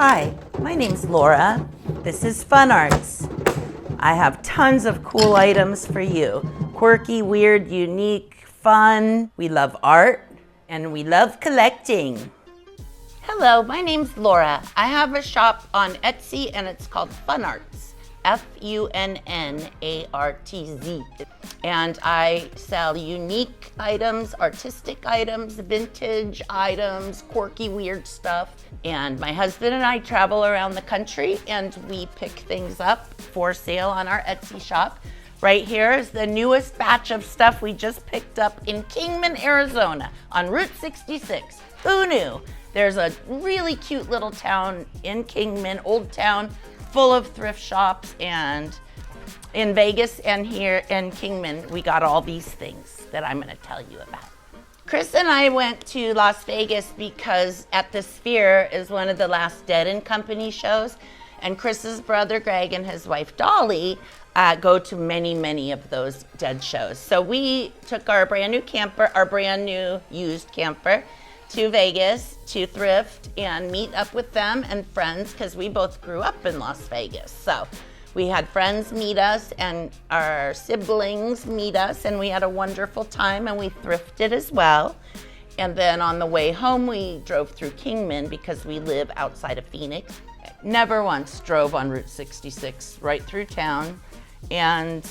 Hi, my name's Laura. This is FunnARTZ. I have tons of cool items for you. Quirky, weird, unique, fun. We love art and we love collecting. Hello, my name's Laura. I have a shop on Etsy and it's called FunnARTZ. FunnARTZ. And I sell unique items, artistic items, vintage items, quirky, weird stuff. And my husband and I travel around the country and we pick things up for sale on our Etsy shop. Right here is the newest batch of stuff we just picked up in Kingman, Arizona on Route 66. Who knew? There's a really cute little town in Kingman, old town, full of thrift shops, and in Vegas and here in Kingman, we got all these things that I'm gonna tell you about. Chris and I went to Las Vegas because at the Sphere is one of the last Dead & Company shows, and Chris's brother Greg and his wife Dolly go to many of those Dead shows. So we took our brand new camper, our brand new used camper, to Vegas to thrift and meet up with them and friends, because we both grew up in Las Vegas. So we had friends meet us and our siblings meet us, and we had a wonderful time, and we thrifted as well. And then on the way home, we drove through Kingman because we live outside of Phoenix. Never once drove on Route 66 right through town, and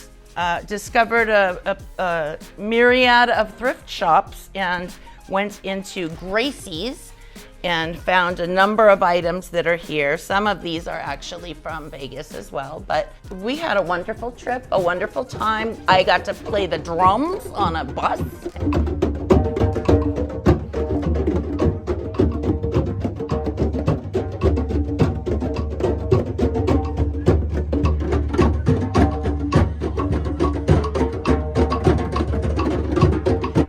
discovered a myriad of thrift shops, and went into Gracie's and found a number of items that are here. Some of these are actually from Vegas as well, but we had a wonderful trip, a wonderful time. I got to play the drums on a bus.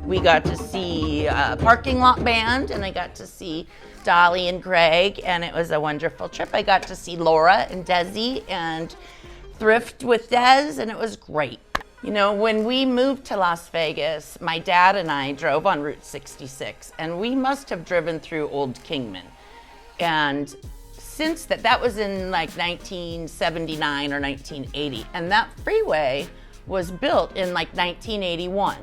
We got to see a parking lot band, and I got to see Dolly and Greg, and it was a wonderful trip. I got to see Laura and Desi and thrift with Des, and it was great. You know, when we moved to Las Vegas, my dad and I drove on Route 66, and we must have driven through Old Kingman. And since that was in like 1979 or 1980, and that freeway was built in like 1981.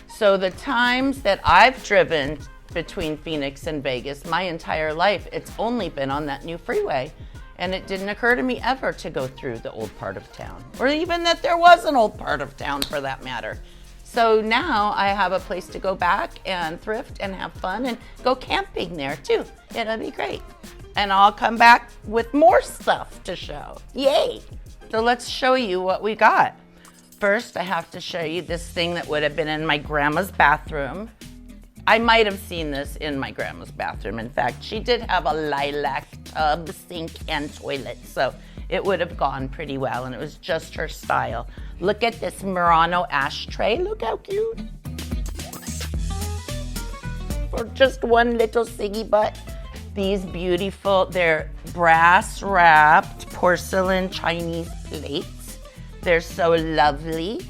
So the times that I've driven between Phoenix and Vegas, my entire life, it's only been on that new freeway. And it didn't occur to me ever to go through the old part of town, or even that there was an old part of town for that matter. So now I have a place to go back and thrift and have fun and go camping there too. It'll be great. And I'll come back with more stuff to show. Yay! So let's show you what we got. First, I have to show you this thing that would have been in my grandma's bathroom. I might have seen this in my grandma's bathroom. In fact, she did have a lilac tub, sink, and toilet, so it would have gone pretty well, and it was just her style. Look at this Murano ashtray. Look how cute. For just one little ciggy butt. These beautiful, they're brass wrapped porcelain Chinese plates. They're so lovely.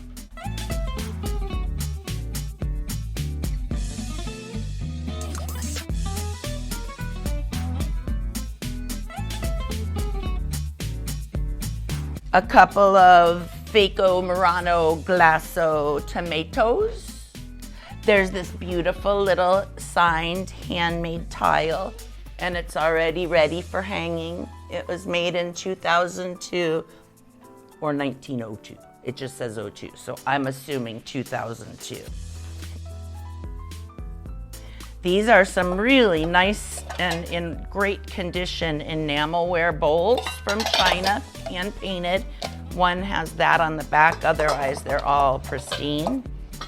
A couple of Faco Murano Glasso tomatoes. There's this beautiful little signed handmade tile, and it's already ready for hanging. It was made in 2002. Or 1902. It just says 02, so I'm assuming 2002. These are some really nice and in great condition enamelware bowls from China, hand painted. One has that on the back, otherwise they're all pristine.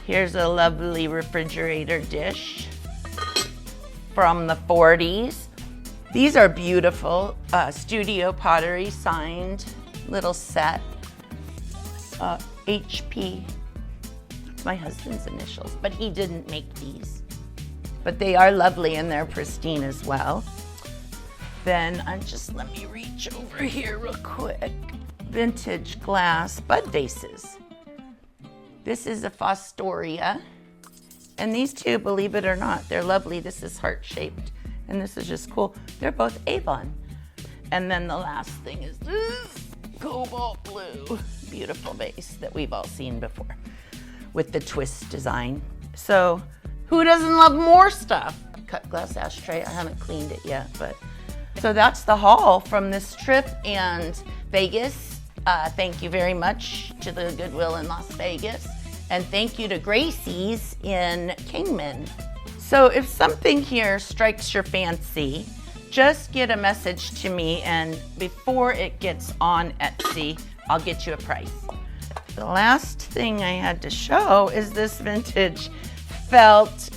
Here's a lovely refrigerator dish from the 40s. These are beautiful studio pottery signed little set. HP, my husband's initials, but he didn't make these. But they are lovely and they're pristine as well. Then let me reach over here real quick. Vintage glass bud vases. This is a Fostoria. And these two, believe it or not, they're lovely. This is heart-shaped and this is just cool. They're both Avon. And then the last thing is this cobalt blue. Beautiful vase that we've all seen before with the twist design. So who doesn't love more stuff? Cut glass ashtray, I haven't cleaned it yet, but. So that's the haul from this trip and Vegas. Thank you very much to the Goodwill in Las Vegas. And thank you to Gracie's in Kingman. So if something here strikes your fancy, just get a message to me, and before it gets on Etsy, I'll get you a price. The last thing I had to show is this vintage felt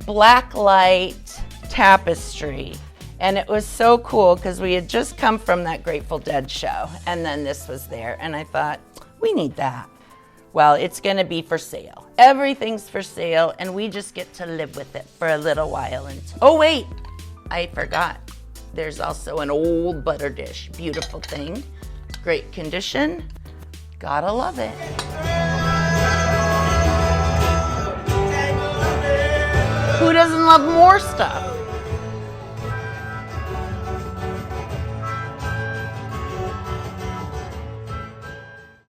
blacklight tapestry. And it was so cool because we had just come from that Grateful Dead show, and then this was there, and I thought, we need that. Well, it's gonna be for sale. Everything's for sale, and we just get to live with it for a little while. Oh wait, I forgot. There's also an old butter dish. Beautiful thing, great condition. Gotta love it. Who doesn't love more stuff?